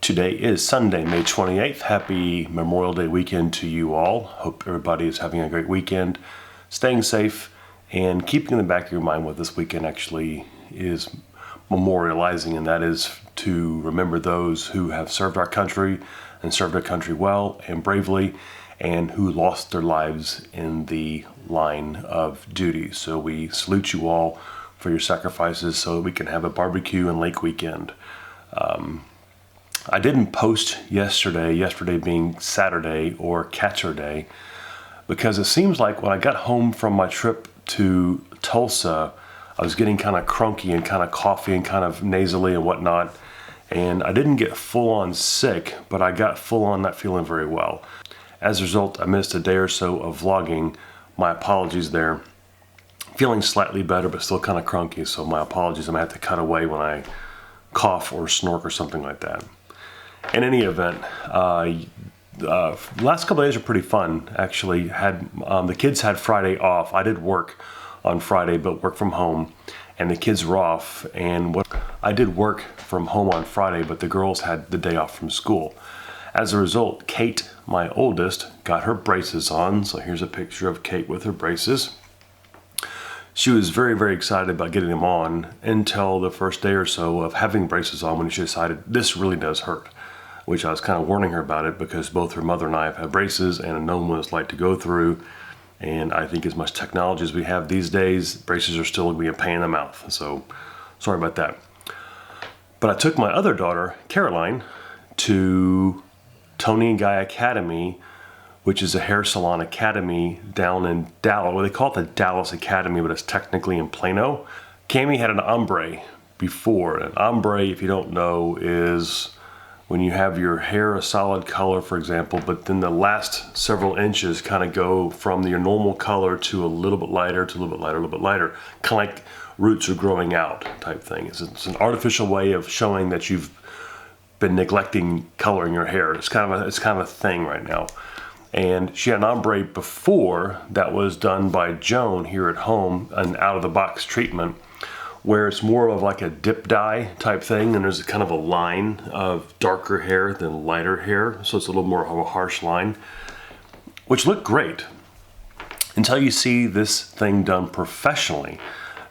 Today is Sunday, May 28th. Happy Memorial Day weekend to you all. Hope everybody is having a great weekend, staying safe, and keeping in the back of your mind what this weekend actually is memorializing, and that is to remember those who have served our country and served our country well and bravely, and who lost their lives in the line of duty. So we salute you all for your sacrifices so that we can have a barbecue and lake weekend. I didn't post yesterday being Saturday or Catcher Day, because it seems like when I got home from my trip to Tulsa, I was getting kind of crunky and kind of coughy and kind of nasally and whatnot. And I didn't get full on sick, but I got full on not feeling very well. As a result, I missed a day or so of vlogging. My apologies there. Feeling slightly better, but still kind of crunky, so my apologies. I'm gonna have to cut away when I cough or snort or something like that. In any event, last couple of days are pretty fun. Actually, the kids had Friday off. I did work on Friday, but work from home, and the kids were off. And I did work from home on Friday, but the girls had the day off from school. As a result, Kate, my oldest, got her braces on. So here's a picture of Kate with her braces. She was very, very excited about getting them on until the first day or so of having braces on, when she decided this really does hurt, which I was kind of warning her about it because both her mother and I have had braces and known what it's like to go through. And I think as much technology as we have these days, braces are still going to be a pain in the mouth. So sorry about that. But I took my other daughter, Caroline, to TONI&GUY Academy, which is a hair salon academy down in Dallas. Well, they call it the Dallas Academy, but it's technically in Plano. Camie had an ombre before. An ombre, if you don't know, is when you have your hair a solid color, for example, but then the last several inches kind of go from your normal color to a little bit lighter, to a little bit lighter, a little bit lighter, kind of like roots are growing out type thing. It's an artificial way of showing that you've been neglecting coloring your hair. It's kind of a thing right now. And she had an ombre before that was done by Joan here at home, an out-of-the-box treatment, where it's more of like a dip dye type thing, and there's kind of a line of darker hair than lighter hair, so it's a little more of a harsh line, which looked great until you see this thing done professionally.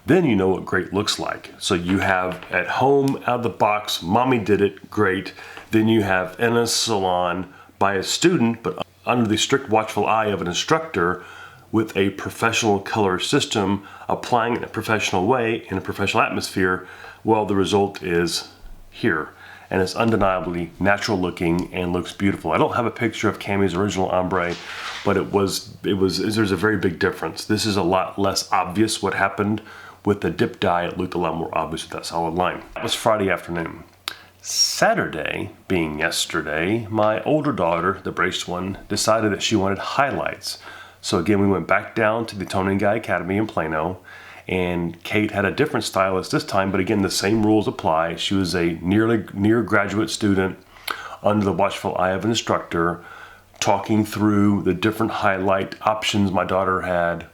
Then you know what great looks like. So you have at home, out of the box, mommy did it, great. Then you have in a salon by a student, but under the strict watchful eye of an instructor, with a professional color system, applying it in a professional way, in a professional atmosphere. Well, the result is here. And it's undeniably natural looking and looks beautiful. I don't have a picture of Camie's original ombre, but there's a very big difference. This is a lot less obvious what happened. With the dip dye, it looked a lot more obvious with that solid line. That was Friday afternoon. Saturday, being yesterday, my older daughter, the braced one, decided that she wanted highlights. So again, we went back down to the TONI&GUY Academy in Plano, and Kate had a different stylist this time, but again, the same rules apply. She was a near graduate student under the watchful eye of an instructor, talking through the different highlight options my daughter had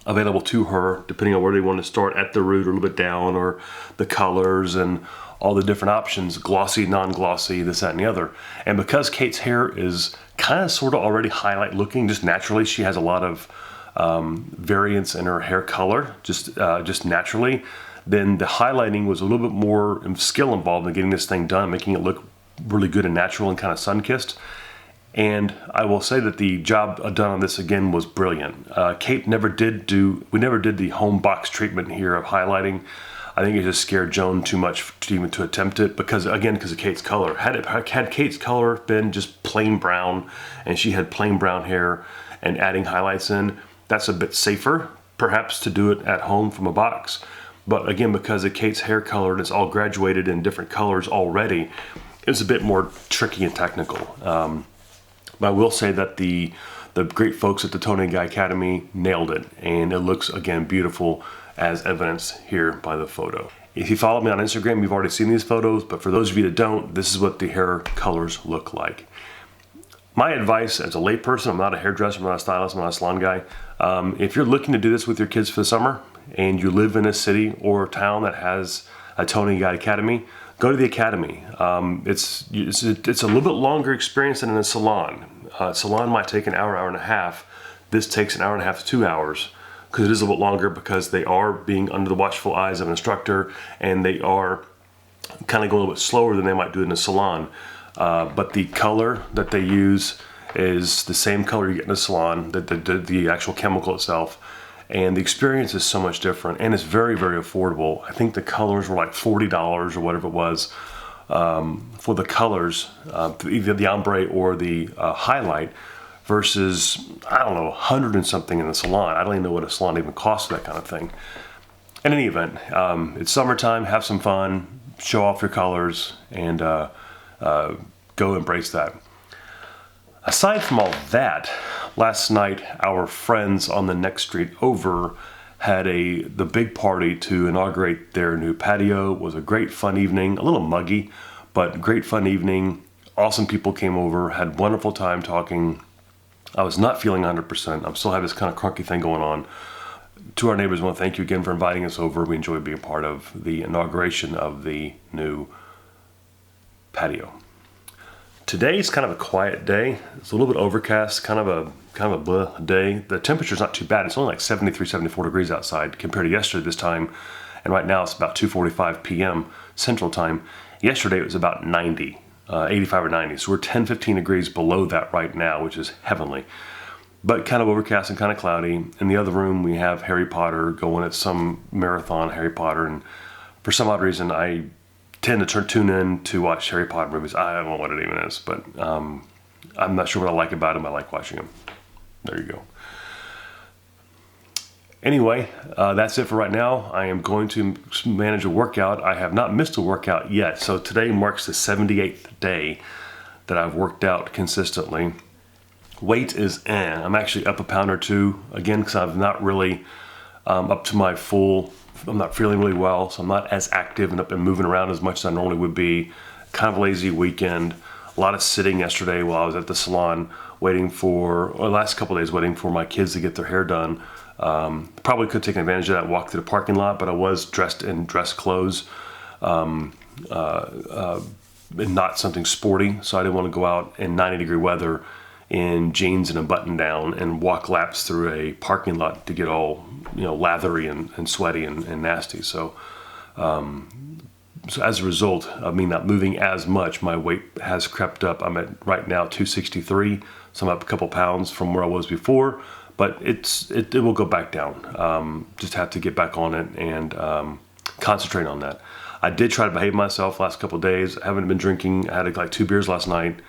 available to her, depending on where they wanted to start, at the root or a little bit down, or the colors and all the different options, glossy, non-glossy, this, that, and the other. And because Kate's hair is kind of sort of already highlight looking, just naturally, she has a lot of variance in her hair color, just naturally, then the highlighting was a little bit more skill involved in getting this thing done, making it look really good and natural and kind of sun-kissed. And I will say that the job done on this again was brilliant. Kate we never did the home box treatment here of highlighting. I think it just scared Joan too much to attempt it, because of Kate's color. Had Kate's color been just plain brown, and she had plain brown hair, and adding highlights in, that's a bit safer, perhaps, to do it at home from a box. But again, because of Kate's hair color and it's all graduated in different colors already, it's a bit more tricky and technical. But I will say that the great folks at the TONI&GUY Academy nailed it, and it looks, again, beautiful, as evidenced here by the photo. If you follow me on Instagram, you've already seen these photos, but for those of you that don't, this is what the hair colors look like. My advice as a layperson, I'm not a hairdresser, I'm not a stylist, I'm not a salon guy. If you're looking to do this with your kids for the summer, and you live in a city or town that has a TONI&GUY Academy, go to the Academy. It's a little bit longer experience than in a salon. Salon might take an hour, hour and a half. This takes an hour and a half to 2 hours, because it is a little bit longer, because they are being under the watchful eyes of an instructor, and they are kind of going a little bit slower than they might do in a salon. But the color that they use is the same color you get in a salon, the actual chemical itself. And the experience is so much different, and it's very, very affordable. I think the colors were like $40 or whatever it was for the colors, either the ombre or the highlight, versus, I don't know, 100 and something in the salon. I don't even know what a salon even costs for that kind of thing. In any event, it's summertime, have some fun, show off your colors, and go embrace that. Aside from all that, last night our friends on the next street over had the big party to inaugurate their new patio. It was a great fun evening, a little muggy, but great fun evening. Awesome people came over, had wonderful time talking. I was not feeling 100%. I'm still have this kind of crunky thing going on. To our neighbors, I want to thank you again for inviting us over. We enjoyed being part of the inauguration of the new patio. Today's kind of a quiet day. It's a little bit overcast, kind of a blah day. The temperature's not too bad. It's only like 73, 74 degrees outside compared to yesterday this time. And right now it's about 2:45 p.m. Central Time. Yesterday it was about 90, 85 or 90. So we're 10, 15 degrees below that right now, which is heavenly. But kind of overcast and kind of cloudy. In the other room we have Harry Potter going at some marathon Harry Potter. And for some odd reason I tend to tune in to watch Harry Potter movies. I don't know what it even is, but I'm not sure what I like about them. I like watching them. There you go. Anyway, that's it for right now. I am going to manage a workout. I have not missed a workout yet. So today marks the 78th day that I've worked out consistently. Weight is I'm actually up a pound or two, again, because I'm not really up to my full. I'm not feeling really well, so I'm not as active and up and moving around as much as I normally would be. Kind of lazy weekend. A lot of sitting yesterday while I was at the salon waiting for, or the last couple of days waiting for my kids to get their hair done. Probably could take advantage of that and walk through the parking lot, but I was dressed in dress clothes, and not something sporty, so I didn't want to go out in 90-degree weather in jeans and a button down and walk laps through a parking lot to get all, lathery and sweaty and nasty. So as a result of me not moving as much, my weight has crept up. I'm at right now 263, so I'm up a couple pounds from where I was before, but it will go back down. Just have to get back on it and concentrate on that. I did try to behave myself last couple of days. I haven't been drinking. I had like 2 beers last night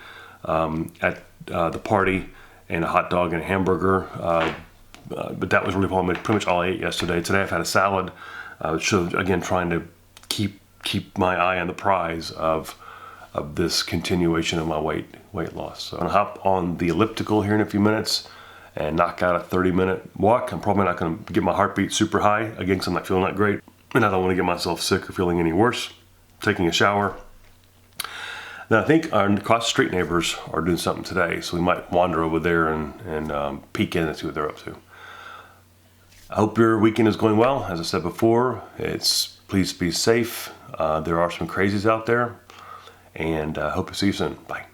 at the party, and a hot dog and a hamburger, but that was really pretty much all I ate yesterday. Today I've had a salad, again trying to keep my eye on the prize of this continuation of my weight loss. So I'm gonna hop on the elliptical here in a few minutes and knock out a 30-minute walk. I'm probably not gonna get my heartbeat super high, again, because I'm not feeling that great, and I don't want to get myself sick or feeling any worse. Taking a shower. Now I think our across the street neighbors are doing something today, so we might wander over there and peek in and see what they're up to. I hope your weekend is going well. As I said before, please be safe. There are some crazies out there, and hope to see you soon. Bye.